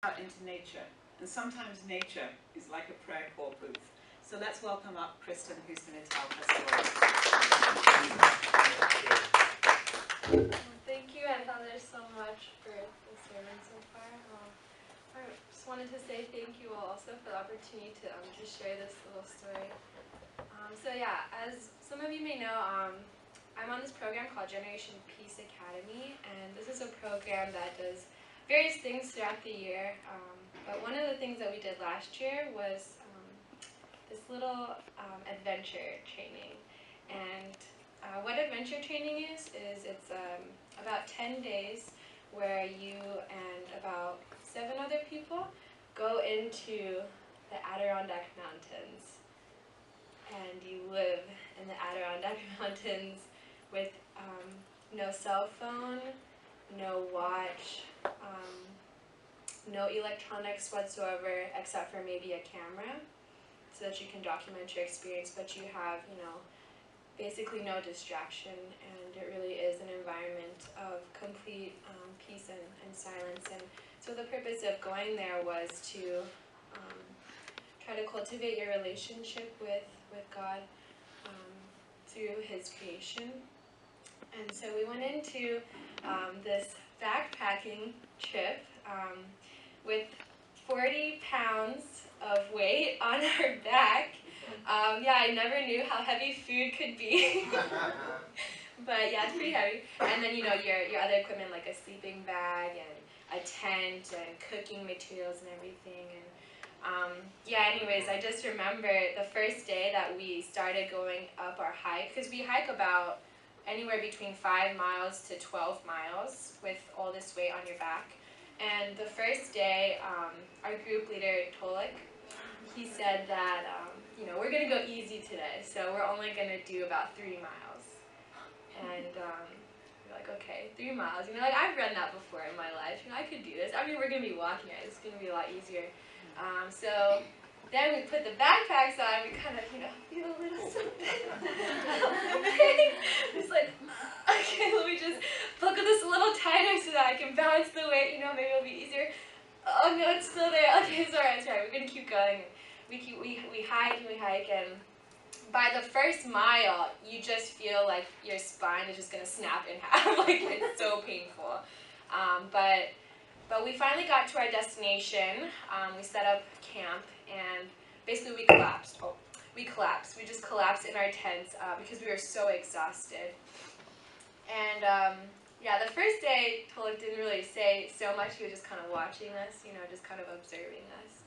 out into nature, and sometimes nature is like a prayer call booth. So let's welcome up Kristin, who's going to tell her story. Thank you, and Father, so much for the sermon so far. I just wanted to say thank you all also for the opportunity to just share this little story. So yeah, as some of you may know, I'm on this program called Generation Peace Academy, and this is a program that does various things throughout the year. But one of the things that we did last year was this little adventure training. And what adventure training is it's about 10 days where you and about 7 other people go into the Adirondack Mountains. And you live in the Adirondack Mountains with no cell phone, no watch, no electronics whatsoever except for maybe a camera so that you can document your experience, but you have, basically no distraction, and it really is an environment of complete peace and silence. And so the purpose of going there was to try to cultivate your relationship with God through His creation. And so we went into this backpacking trip with 40 pounds of weight on our back. Yeah, I never knew how heavy food could be. But yeah, it's pretty heavy. And then, your other equipment like a sleeping bag and a tent and cooking materials and everything. And yeah, anyways, I just remember the first day that we started going up our hike, because we hike about anywhere between 5 miles to 12 miles with all this weight on your back. And the first day, our group leader, Tolik, he said that, we're going to go easy today, so we're only going to do about 3 miles. And we're like, okay, 3 miles. I've run that before in my life. I could do this. We're going to be walking it. It's going to be a lot easier. So then we put the backpacks on, and we kind of, feel a little something. It's like, okay, let me just buckle this a little tighter so that I can balance the weight, maybe it'll be easier. Oh no, it's still there. Okay, it's alright, we're gonna keep going. We hike, and by the first mile, you just feel like your spine is just gonna snap in half. Like, it's so painful. But we finally got to our destination. We set up camp, and basically we collapsed. We just collapsed in our tents because we were so exhausted. And yeah, the first day, Tolik didn't really say so much. He was just kind of watching us, just kind of observing us.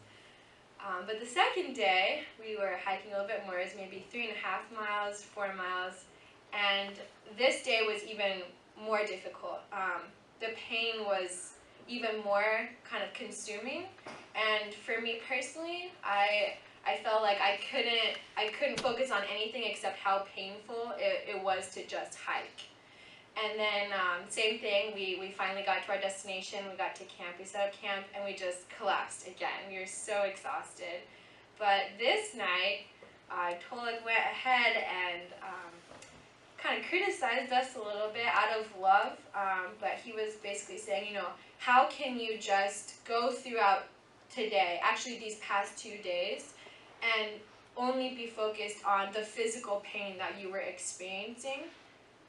But the second day, we were hiking a little bit more. It was maybe 3.5 miles, 4 miles. And this day was even more difficult. The pain was even more kind of consuming. And for me personally, I felt like I couldn't focus on anything except how painful it was to just hike. And then same thing, we finally got to our destination, we got to camp, we set up camp, and we just collapsed again. We were so exhausted. But this night, Tolik went ahead and kind of criticized us a little bit out of love, but he was basically saying, how can you just go throughout today, actually these past 2 days, and only be focused on the physical pain that you were experiencing?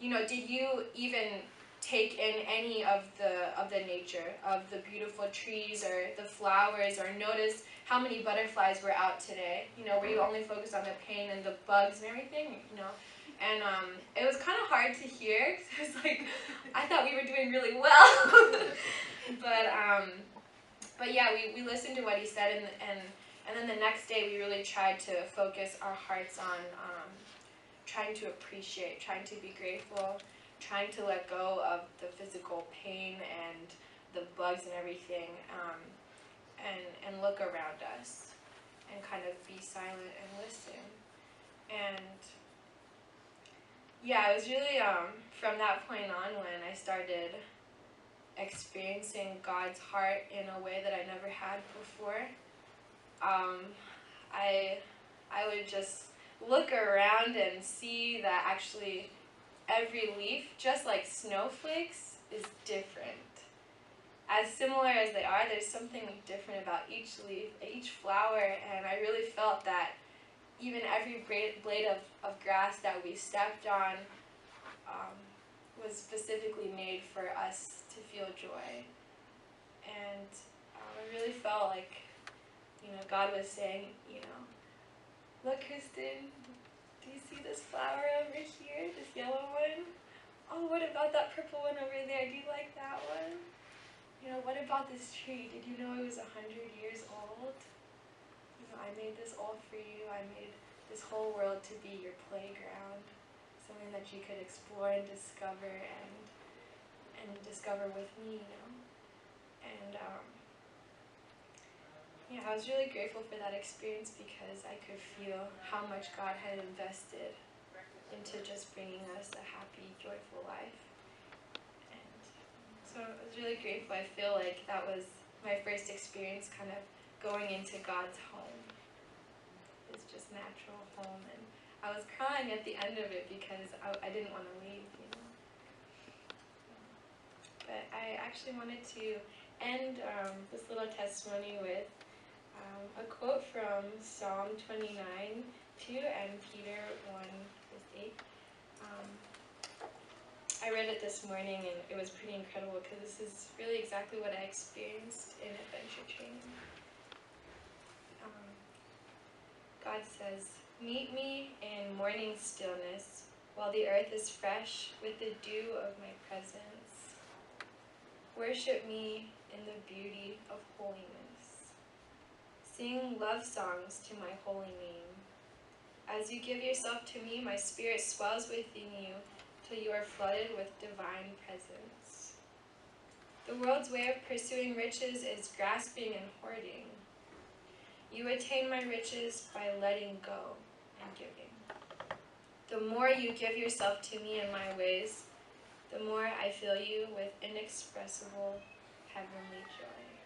Did you even take in any of the nature, of the beautiful trees or the flowers, or notice how many butterflies were out today? Were you only focused on the pain and the bugs and everything? And it was kind of hard to hear. It was like, I thought we were doing really well. But yeah, we listened to what he said, and then the next day we really tried to focus our hearts on trying to appreciate, trying to be grateful, trying to let go of the physical pain and the bugs and everything, and look around us and kind of be silent and listen. And yeah, it was really from that point on when I started experiencing God's heart in a way that I never had before. I would just look around and see that actually every leaf, just like snowflakes, is different. as similar as they are, there's something different about each leaf, each flower, and I really felt that even every blade of grass that we stepped on was specifically made for us to feel joy. And I really felt like, God was saying, look, Kristin, do you see this flower over here, this yellow one? Oh, what about that purple one over there? Do you like that one? What about this tree? Did you know it was 100 years old? I made this all for you. I made this whole world to be your playground, something that you could explore and discover and discover with me, And I was really grateful for that experience because I could feel how much God had invested into just bringing us a happy, joyful life. And so I was really grateful. I feel like that was my first experience kind of going into God's home. It's just natural home. And I was crying at the end of it because I didn't want to leave, But I actually wanted to end this little testimony with a quote from Psalm 29:2 and Peter 1:8. I read it this morning and it was pretty incredible because this is really exactly what I experienced in adventure training. God says, "Meet me in morning stillness while the earth is fresh with the dew of my presence. Worship me in the beauty of holiness. Sing love songs to my holy name. As you give yourself to me, my spirit swells within you till you are flooded with divine presence. The world's way of pursuing riches is grasping and hoarding. You attain my riches by letting go and giving. The more you give yourself to me in my ways, the more I fill you with inexpressible heavenly joy."